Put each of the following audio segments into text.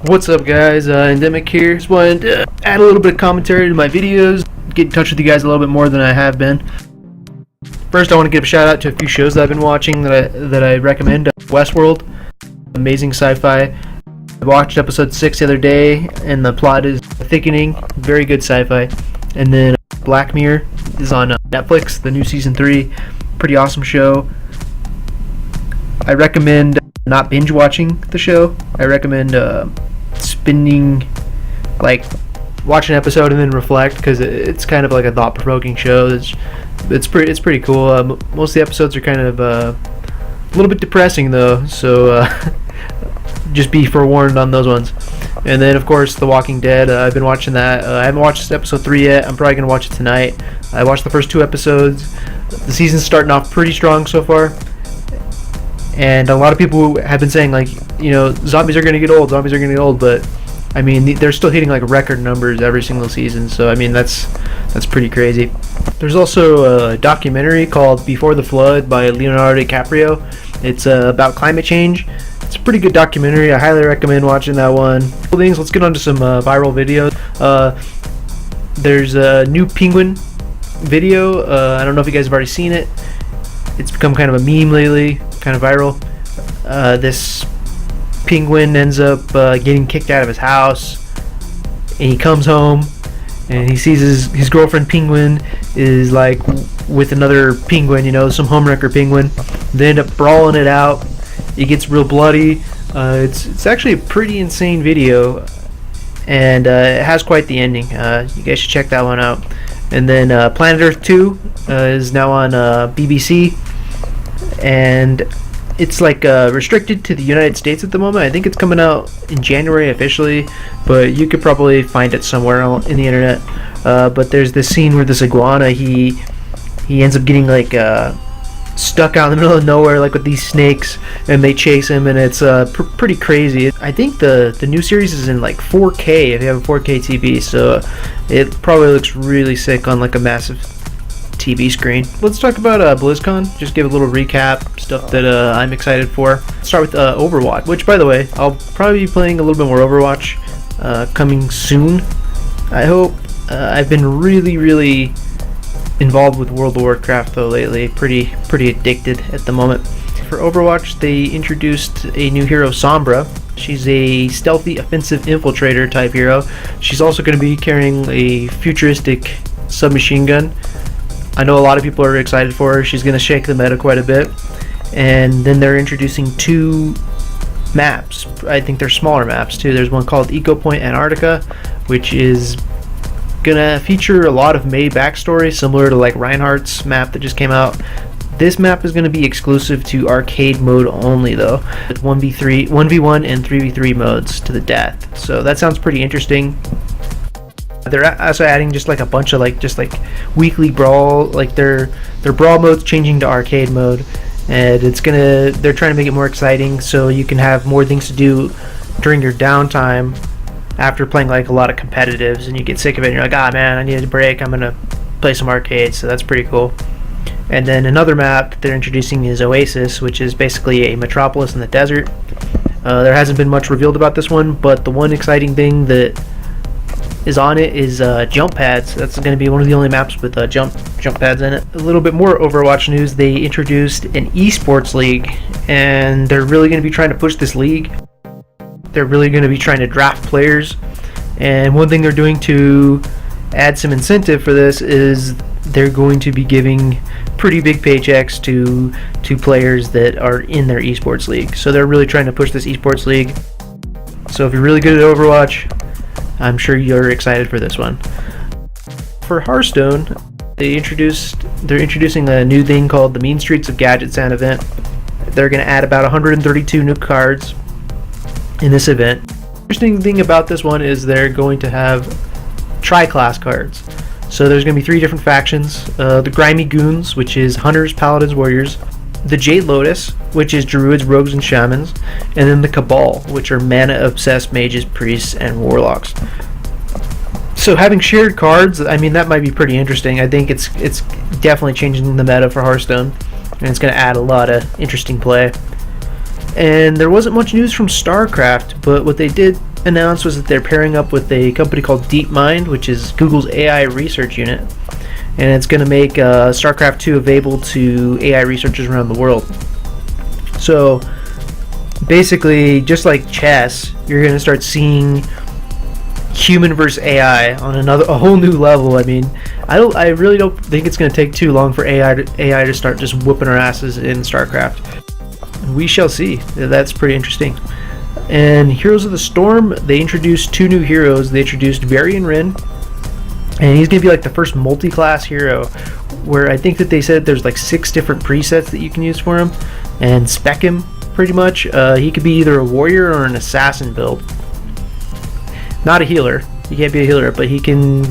What's up, guys? Endemic here. Just wanted to add a little bit of commentary to my videos, get in touch with you guys a little bit more than I have been. First, I want to give a shout out to a few shows that I've been watching that I recommend. Westworld, amazing sci-fi. I watched episode 6 the other day, and the plot is thickening. Very good sci-fi. And then Black Mirror is on Netflix, the new season 3. Pretty awesome show. I recommend not binge watching the show. I recommend watch an episode and then reflect, because it's kind of like a thought-provoking show. It's pretty cool. Most of the episodes are kind of a little bit depressing though, so just be forewarned on those ones. And then of course The Walking Dead. I've been watching that. I haven't watched episode 3 yet. I'm probably gonna watch it tonight. I watched the first 2 episodes. The season's starting off pretty strong so far. And a lot of people have been saying, like, you know, zombies are going to get old, but I mean, they're still hitting like record numbers every single season, so I mean, that's pretty crazy. There's also a documentary called Before the Flood by Leonardo DiCaprio. It's about climate change. It's a pretty good documentary. I highly recommend watching that one. Let's get on to some viral videos. There's a new penguin video. I don't know if you guys have already seen it. It's become kind of a meme lately, kind of viral. This penguin ends up getting kicked out of his house, and he comes home and he sees his girlfriend penguin is like with another penguin, you know, some homewrecker penguin. They end up brawling it out. It gets real bloody. It's actually a pretty insane video, and it has quite the ending. You guys should check that one out. And then Planet Earth 2 is now on BBC, and it's like restricted to the United States at the moment. I think it's coming out in January officially, but you could probably find it somewhere in the internet. But there's this scene where this iguana, he ends up getting like stuck out in the middle of nowhere, like with these snakes, and they chase him, and it's pretty crazy. I think the new series is in like 4K if you have a 4K TV, so it probably looks really sick on like a massive TV screen. Let's talk about BlizzCon. Just give a little recap, stuff that I'm excited for. Let's start with Overwatch, which, by the way, I'll probably be playing a little bit more Overwatch coming soon, I hope. I've been really involved with World of Warcraft though lately, pretty addicted at the moment. For Overwatch, they introduced a new hero, Sombra. She's a stealthy offensive infiltrator type hero. She's also going to be carrying a futuristic submachine gun. I know a lot of people are excited for her. She's going to shake the meta quite a bit. And then they're introducing 2 maps. I think they're smaller maps too. There's one called Eco Point Antarctica, which is gonna feature a lot of Mei backstory, similar to like Reinhardt's map that just came out. This map is gonna be exclusive to arcade mode only though, with 1v1 and 3v3 modes to the death. So that sounds pretty interesting. They're also adding just like a bunch of just weekly brawl, like their brawl mode's changing to arcade mode, and they're trying to make it more exciting so you can have more things to do during your downtime after playing like a lot of competitives, and you get sick of it and you're like, ah man, I need a break, I'm gonna play some arcade. So that's pretty cool. And then another map they're introducing is Oasis, which is basically a metropolis in the desert. There hasn't been much revealed about this one, but the one exciting thing that is on it is jump pads. That's going to be one of the only maps with jump pads in it. A little bit more Overwatch news. They introduced an esports league, and they're really going to be trying to push this league. They're really going to be trying to draft players, and one thing they're doing to add some incentive for this is they're going to be giving pretty big paychecks to players that are in their esports league. So they're really trying to push this esports league. So if you're really good at Overwatch, I'm sure you're excited for this one. For Hearthstone, they're introducing a new thing called the Mean Streets of Gadgetzan event. They're going to add about 132 new cards in this event. Interesting thing about this one is they're going to have tri-class cards. So there's going to be 3 different factions. The Grimy Goons, which is Hunters, Paladins, Warriors. The Jade Lotus, which is Druids, Rogues, and Shamans. And then the Cabal, which are Mana-obsessed Mages, Priests, and Warlocks. So having shared cards, I mean, that might be pretty interesting. I think it's definitely changing the meta for Hearthstone, and it's going to add a lot of interesting play. And there wasn't much news from StarCraft, but what they did announced was that they're pairing up with a company called DeepMind, which is Google's AI research unit, and it's going to make StarCraft 2 available to AI researchers around the world. So basically, just like chess, you're going to start seeing human versus AI on a whole new level. I mean, I really don't think it's going to take too long for AI to start just whooping our asses in StarCraft. We shall see. That's pretty interesting. And Heroes of the Storm, they introduced 2 new heroes. They introduced Varian Wrynn, and he's going to be like the first multi-class hero, where I think that they said there's like 6 different presets that you can use for him and spec him pretty much. He could be either a warrior or an assassin build. Not a healer. He can't be a healer, but he can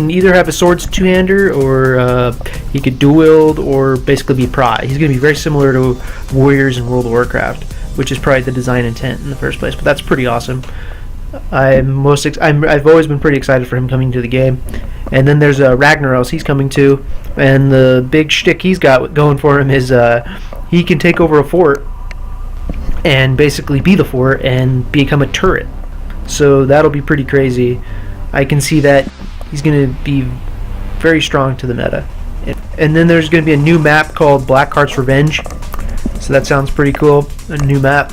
either have a swords two-hander, or he could dual wield, or basically be Pry. He's going to be very similar to warriors in World of Warcraft, which is probably the design intent in the first place. But that's pretty awesome. I've always been pretty excited for him coming to the game. And then there's Ragnaros. He's coming too, and the big shtick he's got going for him is he can take over a fort and basically be the fort and become a turret. So that'll be pretty crazy. I can see that he's going to be very strong to the meta. And then there's going to be a new map called Blackheart's Revenge. So that sounds pretty cool. A new map.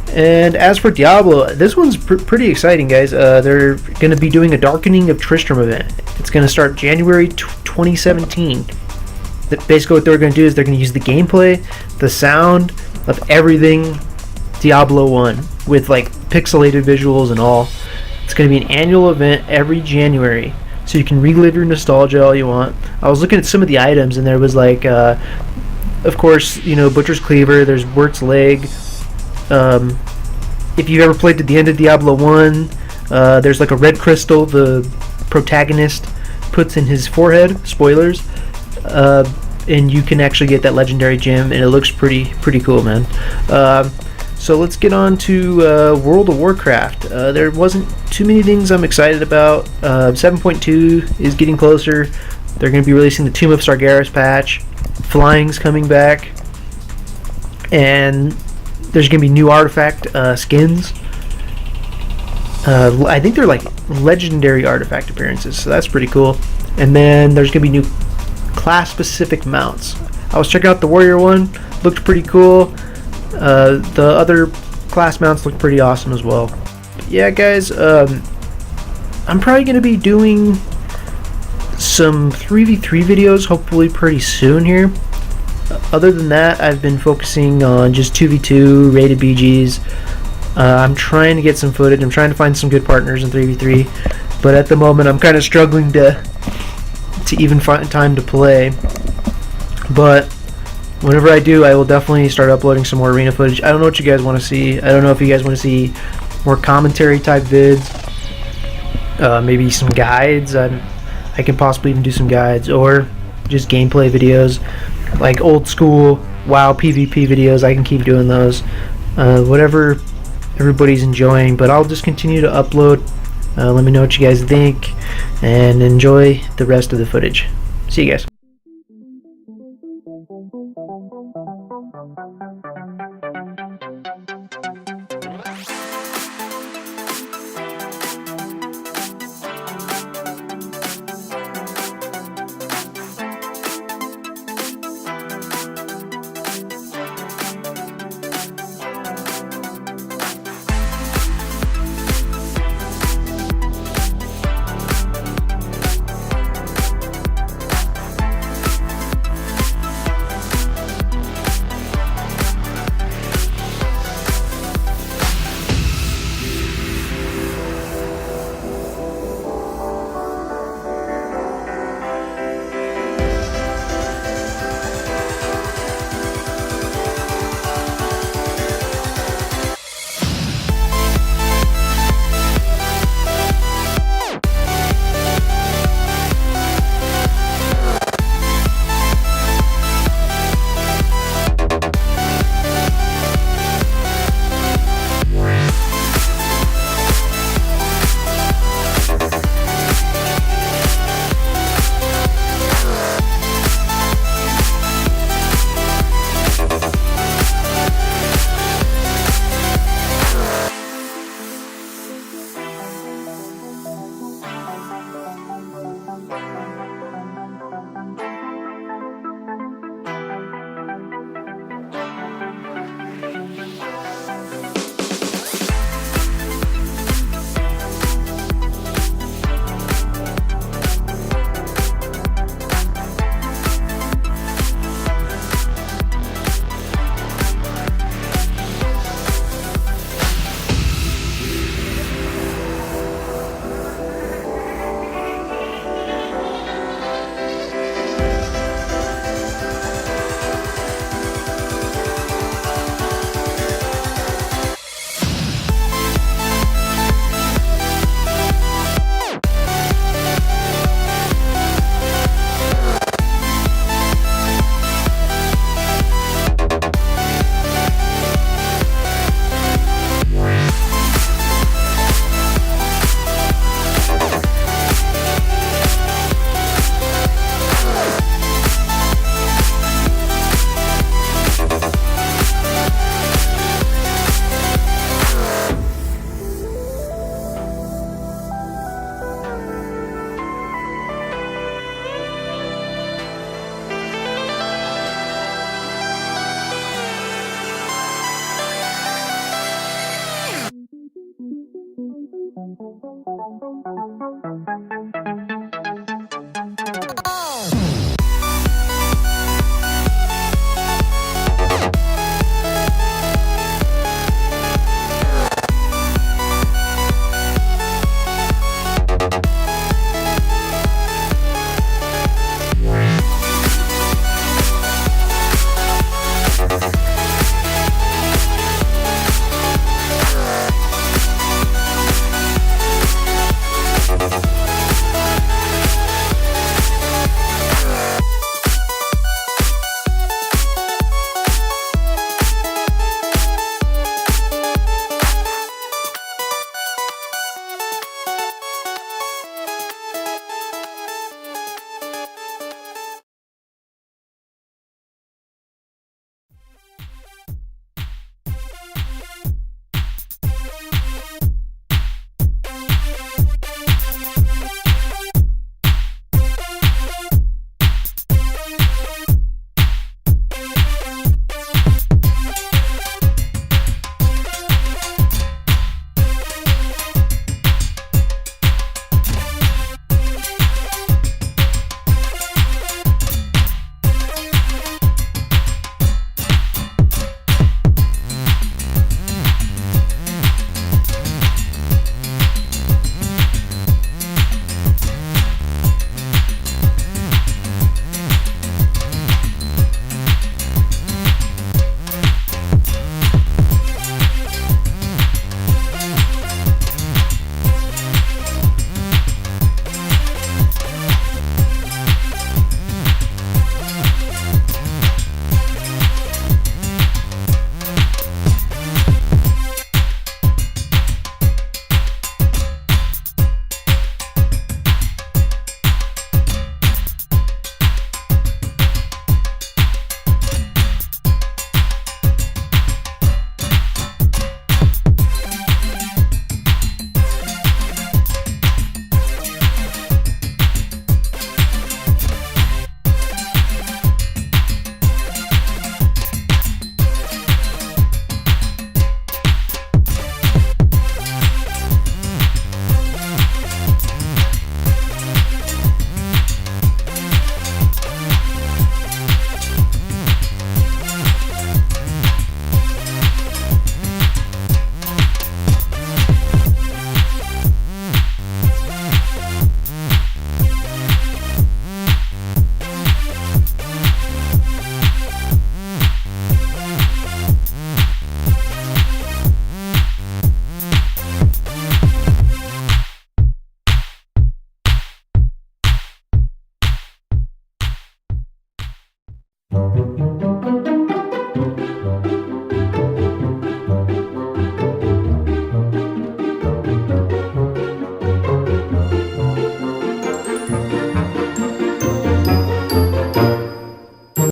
And as for Diablo, this one's pretty exciting, guys. They're going to be doing a Darkening of Tristram event. It's going to start January 2017. Basically what they're going to do is they're going to use the gameplay, the sound of everything Diablo 1 with like pixelated visuals and all. It's going to be an annual event every January, so you can relive your nostalgia all you want. I was looking at some of the items, and there was like, of course, Butcher's Cleaver. There's Wirt's Leg. If you've ever played to the end of Diablo 1, there's like a red crystal the protagonist puts in his forehead. Spoilers. And you can actually get that legendary gem, and it looks pretty cool, man. So let's get on to World of Warcraft. There wasn't too many things I'm excited about. 7.2 is getting closer. They're going to be releasing the Tomb of Sargeras patch. Flying's coming back. And there's going to be new artifact skins. I think they're like legendary artifact appearances, so that's pretty cool. And then there's going to be new class-specific mounts. I was checking out the Warrior one. Looked pretty cool. The other class mounts look pretty awesome as well. But yeah, guys, I'm probably going to be doing some 3v3 videos hopefully pretty soon here. Other than that, I've been focusing on just 2v2 rated BGs. I'm trying to get some footage. I'm trying to find some good partners in 3v3, but at the moment I'm kind of struggling to even find time to play. But whenever I do, I will definitely start uploading some more arena footage. I don't know what you guys want to see. I don't know if you guys want to see more commentary type vids, maybe some guides. I can possibly even do some guides, or just gameplay videos, like old school WoW PvP videos. I can keep doing those. Whatever everybody's enjoying, but I'll just continue to upload. Let me know what you guys think, and enjoy the rest of the footage. See you guys.